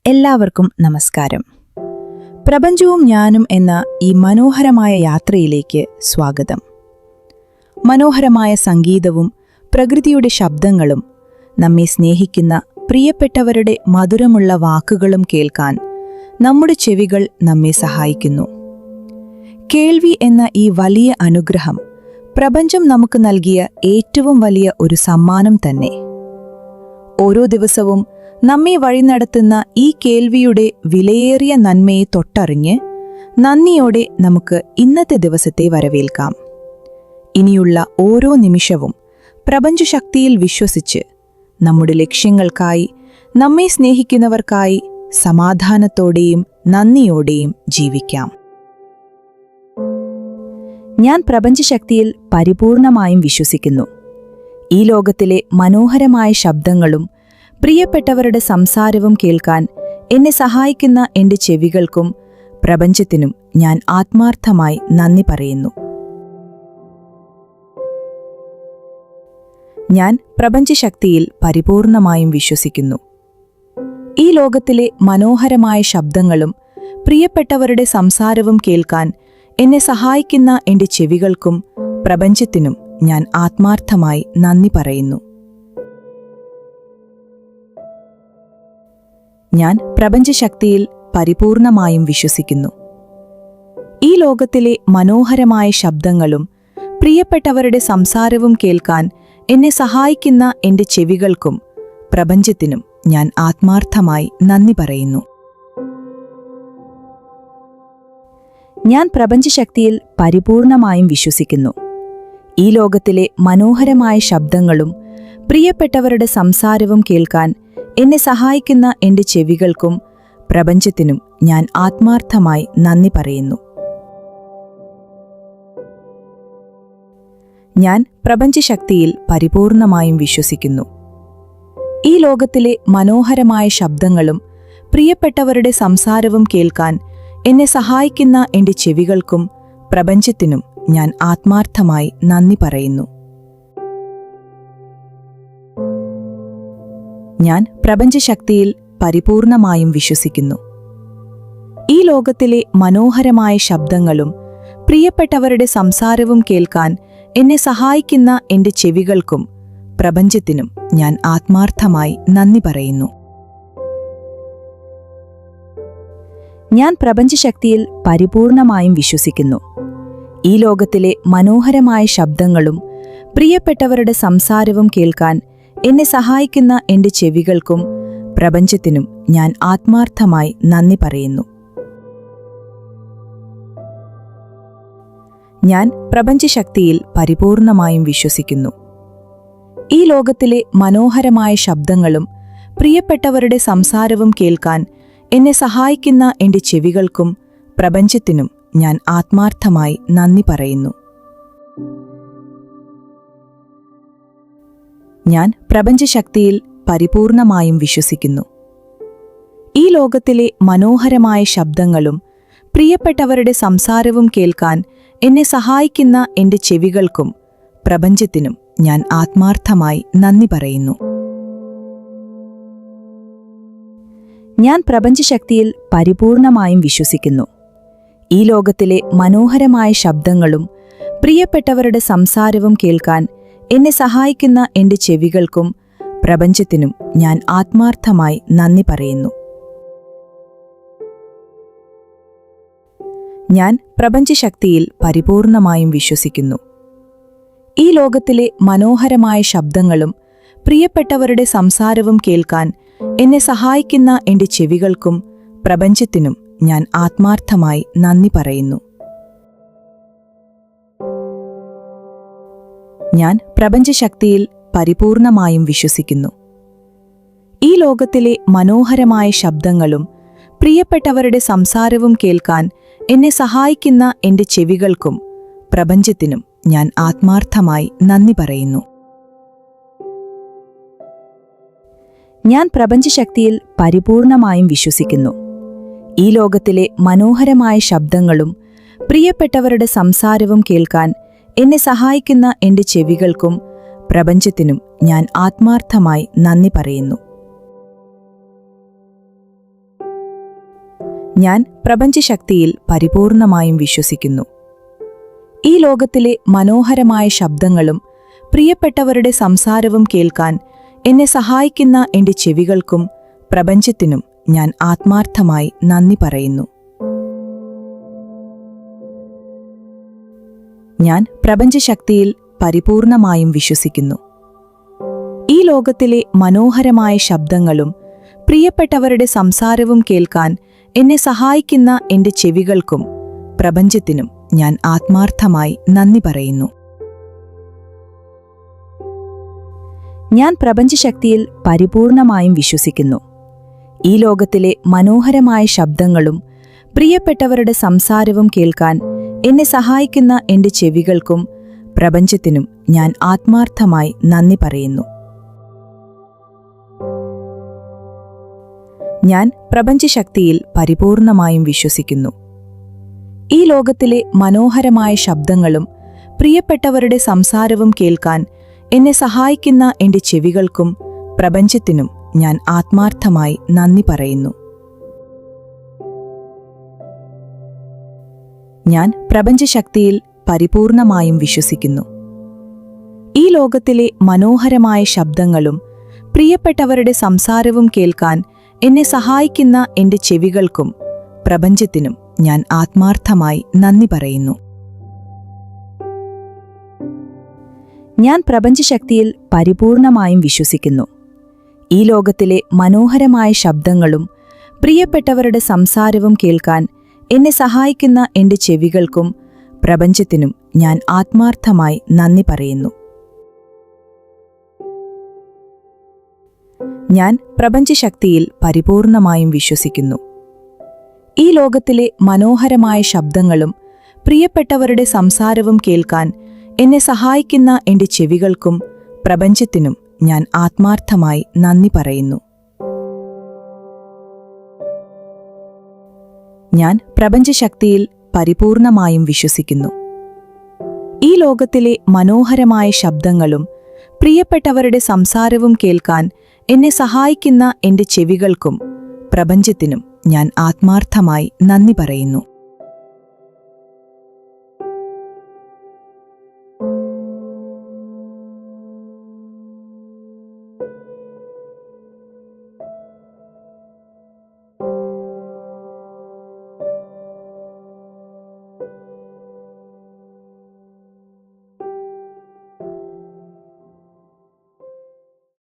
എല്ലാവർക്കും നമസ്കാരം. പ്രപഞ്ചവും ഞാനും എന്ന ഈ മനോഹരമായ യാത്രയിലേക്ക് സ്വാഗതം. മനോഹരമായ സംഗീതവും പ്രകൃതിയുടെ ശബ്ദങ്ങളും നമ്മെ സ്നേഹിക്കുന്ന പ്രിയപ്പെട്ടവരുടെ മധുരമുള്ള വാക്കുകളും കേൾക്കാൻ നമ്മുടെ ചെവികൾ നമ്മെ സഹായിക്കുന്നു. കേൾവി എന്ന ഈ വലിയ അനുഗ്രഹം പ്രപഞ്ചം നമുക്ക് നൽകിയ ഏറ്റവും വലിയ ഒരു സമ്മാനം തന്നെ. ഓരോ ദിവസവും നമ്മെ വഴി നടത്തുന്ന ഈ കേൾവിയുടെ വിലയേറിയ നന്മയെ തൊട്ടറിഞ്ഞ് നന്ദിയോടെ നമുക്ക് ഇന്നത്തെ ദിവസത്തെ വരവേൽക്കാം. ഇനിയുള്ള ഓരോ നിമിഷവും പ്രപഞ്ചശക്തിയിൽ വിശ്വസിച്ച് നമ്മുടെ ലക്ഷ്യങ്ങൾക്കായി, നമ്മെ സ്നേഹിക്കുന്നവർക്കായി സമാധാനത്തോടെയും നന്ദിയോടെയും ജീവിക്കാം. ഞാൻ പ്രപഞ്ചശക്തിയിൽ പരിപൂർണമായും വിശ്വസിക്കുന്നു. ഈ ലോകത്തിലെ മനോഹരമായ ശബ്ദങ്ങളും പ്രിയപ്പെട്ടവരുടെ സംസാരവും കേൾക്കാൻ എന്നെ സഹായിക്കുന്ന എൻ്റെ ചെവികൾക്കും പ്രപഞ്ചത്തിനും ഞാൻ ആത്മാർത്ഥമായി നന്ദി പറയുന്നു. ഞാൻ പ്രപഞ്ചശക്തിയിൽ പരിപൂർണമായും വിശ്വസിക്കുന്നു. ഈ ലോകത്തിലെ മനോഹരമായ ശബ്ദങ്ങളും പ്രിയപ്പെട്ടവരുടെ സംസാരവും കേൾക്കാൻ എന്നെ സഹായിക്കുന്ന എൻ്റെ ചെവികൾക്കും പ്രപഞ്ചത്തിനും ഞാൻ ആത്മാർത്ഥമായി നന്ദി പറയുന്നു. ഞാൻ പ്രപഞ്ചശക്തിയിൽ പരിപൂർണമായും വിശ്വസിക്കുന്നു. ഈ ലോകത്തിലെ മനോഹരമായ ശബ്ദങ്ങളും പ്രിയപ്പെട്ടവരുടെ സംസാരവും കേൾക്കാൻ എന്നെ സഹായിക്കുന്ന എൻ്റെ ചെവികൾക്കും പ്രപഞ്ചത്തിനും ഞാൻ ആത്മാർത്ഥമായി നന്ദി പറയുന്നു. ഞാൻ പ്രപഞ്ചശക്തിയിൽ പരിപൂർണമായും വിശ്വസിക്കുന്നു. ഈ ലോകത്തിലെ മനോഹരമായ ശബ്ദങ്ങളും പ്രിയപ്പെട്ടവരുടെ സംസാരവും കേൾക്കാൻ എന്നെ സഹായിക്കുന്ന എൻ്റെ ചെവികൾക്കും പ്രപഞ്ചത്തിനും ഞാൻ ആത്മാർത്ഥമായി നന്ദി പറയുന്നു. ഞാൻ പ്രപഞ്ചശക്തിയിൽ പരിപൂർണമായും വിശ്വസിക്കുന്നു. ഈ ലോകത്തിലെ മനോഹരമായ ശബ്ദങ്ങളും പ്രിയപ്പെട്ടവരുടെ സംസാരവും കേൾക്കാൻ എന്നെ സഹായിക്കുന്ന എൻ്റെ ചെവികൾക്കും പ്രപഞ്ചത്തിനും ഞാൻ ആത്മാർത്ഥമായി നന്ദി പറയുന്നു. ഞാൻ പ്രപഞ്ചശക്തിയിൽ പരിപൂർണമായും വിശ്വസിക്കുന്നു. ഈ ലോകത്തിലെ മനോഹരമായ ശബ്ദങ്ങളും പ്രിയപ്പെട്ടവരുടെ സംസാരവും കേൾക്കാൻ എന്നെ സഹായിക്കുന്ന എൻ്റെ ചെവികൾക്കും പ്രപഞ്ചത്തിനും ഞാൻ ആത്മാർത്ഥമായി നന്ദി പറയുന്നു. ഞാൻ പ്രപഞ്ചശക്തിയിൽ പരിപൂർണമായും വിശ്വസിക്കുന്നു. ഈ ലോകത്തിലെ മനോഹരമായ ശബ്ദങ്ങളും പ്രിയപ്പെട്ടവരുടെ സംസാരവും കേൾക്കാൻ എന്നെ സഹായിക്കുന്ന എൻ്റെ ചെവികൾക്കും പ്രപഞ്ചത്തിനും ഞാൻ ആത്മാർത്ഥമായി നന്ദി പറയുന്നു. ഞാൻ പ്രപഞ്ചശക്തിയിൽ പരിപൂർണമായും വിശ്വസിക്കുന്നു. ഈ ലോകത്തിലെ മനോഹരമായ ശബ്ദങ്ങളും പ്രിയപ്പെട്ടവരുടെ സംസാരവും കേൾക്കാൻ എന്നെ സഹായിക്കുന്ന എൻ്റെ ചെവികൾക്കും പ്രപഞ്ചത്തിനും ഞാൻ ആത്മാർത്ഥമായി നന്ദി പറയുന്നു. ഞാൻ പ്രപഞ്ചശക്തിയിൽ പരിപൂർണമായും വിശ്വസിക്കുന്നു. ഈ ലോകത്തിലെ മനോഹരമായ ശബ്ദങ്ങളും പ്രിയപ്പെട്ടവരുടെ സംസാരവും കേൾക്കാൻ എന്നെ സഹായിക്കുന്ന എൻ്റെ ചെവികൾക്കും പ്രപഞ്ചത്തിനും ഞാൻ ആത്മാർത്ഥമായി നന്ദി പറയുന്നു. ഞാൻ പ്രപഞ്ചശക്തിയിൽ പരിപൂർണമായും വിശ്വസിക്കുന്നു. ഈ ലോകത്തിലെ മനോഹരമായ ശബ്ദങ്ങളും പ്രിയപ്പെട്ടവരുടെ സംസാരവും കേൾക്കാൻ എന്നെ സഹായിക്കുന്ന എൻ്റെ ചെവികൾക്കും പ്രപഞ്ചത്തിനും ഞാൻ ആത്മാർത്ഥമായി നന്ദി പറയുന്നു. ഞാൻ പ്രപഞ്ചശക്തിയിൽ പരിപൂർണമായും വിശ്വസിക്കുന്നു. ഈ ലോകത്തിലെ മനോഹരമായ ശബ്ദങ്ങളും പ്രിയപ്പെട്ടവരുടെ സംസാരവും കേൾക്കാൻ എന്നെ സഹായിക്കുന്ന എൻ്റെ ചെവികൾക്കും പ്രപഞ്ചത്തിനും ഞാൻ ആത്മാർത്ഥമായി നന്ദി പറയുന്നു. ഞാൻ പ്രപഞ്ചശക്തിയിൽ പരിപൂർണമായും വിശ്വസിക്കുന്നു. ഈ ലോകത്തിലെ മനോഹരമായ ശബ്ദങ്ങളും പ്രിയപ്പെട്ടവരുടെ സംസാരവും കേൾക്കാൻ എന്നെ സഹായിക്കുന്ന എൻ്റെ ചെവികൾക്കും പ്രപഞ്ചത്തിനും ഞാൻ ആത്മാർത്ഥമായി നന്ദി പറയുന്നു. ഞാൻ പ്രപഞ്ചശക്തിയിൽ പരിപൂർണമായും വിശ്വസിക്കുന്നു. ഈ ലോകത്തിലെ മനോഹരമായ ശബ്ദങ്ങളും പ്രിയപ്പെട്ടവരുടെ സംസാരവും കേൾക്കാൻ എന്നെ സഹായിക്കുന്ന എൻ്റെ ചെവികൾക്കും പ്രപഞ്ചത്തിനും ഞാൻ ആത്മാർത്ഥമായി നന്ദി പറയുന്നു. ഞാൻ പ്രപഞ്ചശക്തിയിൽ പരിപൂർണമായും വിശ്വസിക്കുന്നു. ഈ ലോകത്തിലെ മനോഹരമായ ശബ്ദങ്ങളും പ്രിയപ്പെട്ടവരുടെ സംസാരവും കേൾക്കാൻ എന്നെ സഹായിക്കുന്ന എൻ്റെ ചെവികൾക്കും പ്രപഞ്ചത്തിനും ഞാൻ ആത്മാർത്ഥമായി നന്ദി പറയുന്നു. ഞാൻ പ്രപഞ്ചശക്തിയിൽ പരിപൂർണമായും വിശ്വസിക്കുന്നു. ഈ ലോകത്തിലെ മനോഹരമായ ശബ്ദങ്ങളും പ്രിയപ്പെട്ടവരുടെ സംസാരവും കേൾക്കാൻ എന്നെ സഹായിക്കുന്ന എൻ്റെ ചെവികൾക്കും പ്രപഞ്ചത്തിനും ഞാൻ ആത്മാർത്ഥമായി നന്ദി പറയുന്നു. ഞാൻ പ്രപഞ്ചശക്തിയിൽ പരിപൂർണമായും വിശ്വസിക്കുന്നു. ഈ ലോകത്തിലെ മനോഹരമായ ശബ്ദങ്ങളും പ്രിയപ്പെട്ടവരുടെ സംസാരവും കേൾക്കാൻ എന്നെ സഹായിക്കുന്ന എൻ്റെ ചെവികൾക്കും പ്രപഞ്ചത്തിനും ഞാൻ ആത്മാർത്ഥമായി നന്ദി പറയുന്നു. ഞാൻ പ്രപഞ്ചശക്തിയിൽ പരിപൂർണമായും വിശ്വസിക്കുന്നു. ഈ ലോകത്തിലെ മനോഹരമായ ശബ്ദങ്ങളും പ്രിയപ്പെട്ടവരുടെ സംസാരവും കേൾക്കാൻ എന്നെ സഹായിക്കുന്ന എൻ്റെ ചെവികൾക്കും പ്രപഞ്ചത്തിനും ഞാൻ ആത്മാർത്ഥമായി നന്ദി പറയുന്നു. ഞാൻ പ്രപഞ്ചശക്തിയിൽ പരിപൂർണമായും വിശ്വസിക്കുന്നു. ഈ ലോകത്തിലെ മനോഹരമായ ശബ്ദങ്ങളും പ്രിയപ്പെട്ടവരുടെ സംസാരവും കേൾക്കാൻ എന്നെ സഹായിക്കുന്ന എൻ്റെ ചെവികൾക്കും പ്രപഞ്ചത്തിനും ഞാൻ ആത്മാർത്ഥമായി നന്ദി പറയുന്നു. ഞാൻ പ്രപഞ്ചശക്തിയിൽ പരിപൂർണമായും വിശ്വസിക്കുന്നു. ഈ ലോകത്തിലെ മനോഹരമായ ശബ്ദങ്ങളും പ്രിയപ്പെട്ടവരുടെ സംസാരവും കേൾക്കാൻ എന്നെ സഹായിക്കുന്ന എൻ്റെ ചെവികൾക്കും പ്രപഞ്ചത്തിനും ഞാൻ ആത്മാർത്ഥമായി നന്ദി പറയുന്നു. ഞാൻ പ്രപഞ്ചശക്തിയിൽ പരിപൂർണമായും വിശ്വസിക്കുന്നു. ഈ ലോകത്തിലെ മനോഹരമായ ശബ്ദങ്ങളും പ്രിയപ്പെട്ടവരുടെ സംസാരവും കേൾക്കാൻ എന്നെ സഹായിക്കുന്ന എൻ്റെ ചെവികൾക്കും പ്രപഞ്ചത്തിനും ഞാൻ ആത്മാർത്ഥമായി നന്ദി പറയുന്നു. ഞാൻ പ്രപഞ്ചശക്തിയിൽ പരിപൂർണമായും വിശ്വസിക്കുന്നു. ഈ ലോകത്തിലെ മനോഹരമായ ശബ്ദങ്ങളും പ്രിയപ്പെട്ടവരുടെ സംസാരവും കേൾക്കാൻ എന്നെ സഹായിക്കുന്ന എൻ്റെ ചെവികൾക്കും പ്രപഞ്ചത്തിനും ഞാൻ ആത്മാർത്ഥമായി നന്ദി പറയുന്നു.